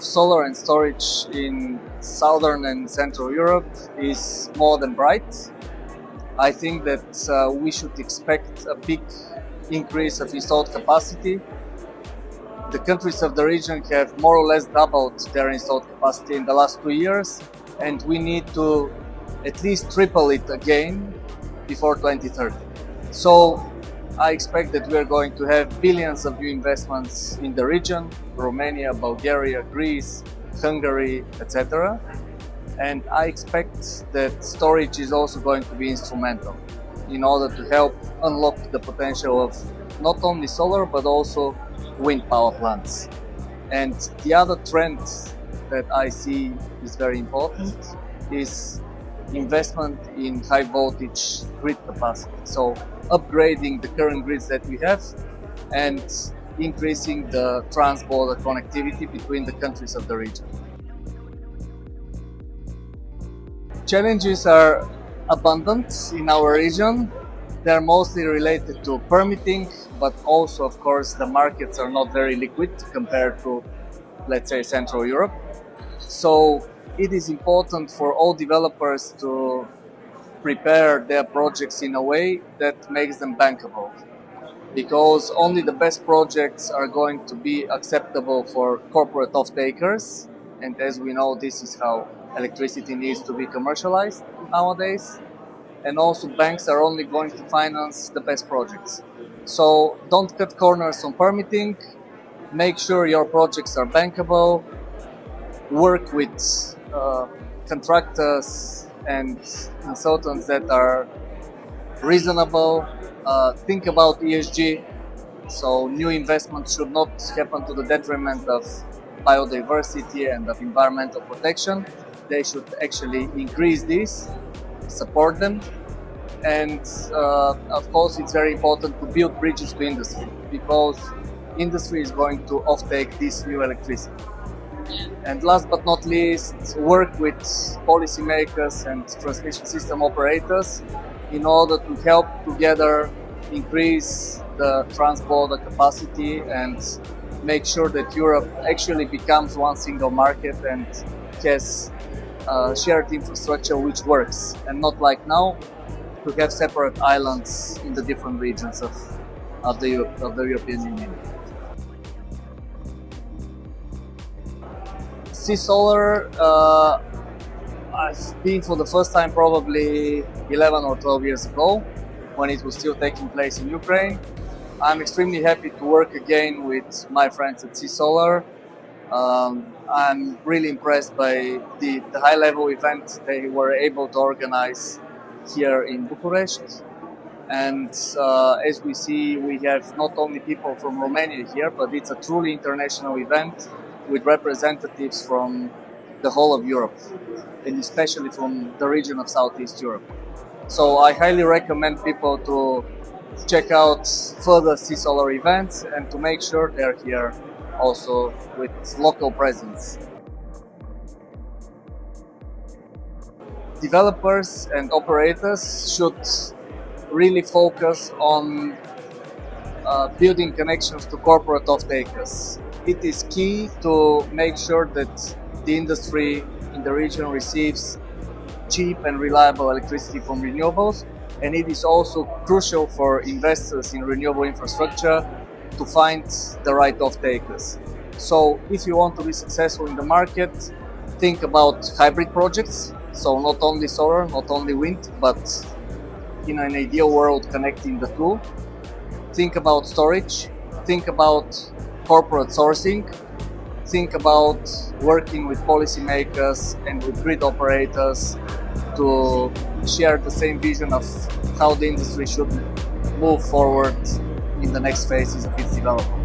Solar and storage in Southern and Central Europe is more than bright. I think that we should expect a big increase of installed capacity. The countries of the region have more or less doubled their installed capacity in the last 2 years, and we need to at least triple it again before 2030. So I expect that we are going to have billions of new investments in the region: Romania, Bulgaria, Greece, Hungary, etc. And I expect that storage is also going to be instrumental in order to help unlock the potential of not only solar but also wind power plants. And the other trend that I see is very important is investment in high voltage grid capacity. So upgrading the current grids that we have and increasing the trans-border connectivity between the countries of the region. Challenges are abundant in our region. They're mostly related to permitting, but also, of course, the markets are not very liquid compared to, let's say, Central Europe. So it is important for all developers to prepare their projects in a way that makes them bankable, because only the best projects are going to be acceptable for corporate off-takers. And as we know, this is how electricity needs to be commercialized nowadays. And also banks are only going to finance the best projects. So don't cut corners on permitting. Make sure your projects are bankable. Work with contractors and consultants that are reasonable. Think about ESG. So new investments should not happen to the detriment of biodiversity and of environmental protection. They should actually increase this, support them. And of course, it's very important to build bridges to industry, because industry is going to offtake this new electricity. And last but not least, work with policymakers and transmission system operators in order to help together increase the trans-border capacity and make sure that Europe actually becomes one single market and has shared infrastructure which works, and not like now to have separate islands in the different regions of the European Union. CISOLAR, I've been for the first time probably 11 or 12 years ago, when it was still taking place in Ukraine. I'm extremely happy to work again with my friends at CISOLAR. I'm really impressed by the high-level event they were able to organize here in Bucharest. And as we see, we have not only people from Romania here, but it's a truly international event with representatives from the whole of Europe, and especially from the region of Southeast Europe. So I highly recommend people to check out further CISOLAR events and to make sure they're here also with local presence. Developers and operators should really focus on building connections to corporate off-takers. It is key to make sure that the industry in the region receives cheap and reliable electricity from renewables, and it is also crucial for investors in renewable infrastructure to find the right off-takers. So if you want to be successful in the market, think about hybrid projects. So not only solar, not only wind, but in an ideal world connecting the two. Think about storage, think about corporate sourcing, think about working with policymakers and with grid operators to share the same vision of how the industry should move forward in the next phases of its development.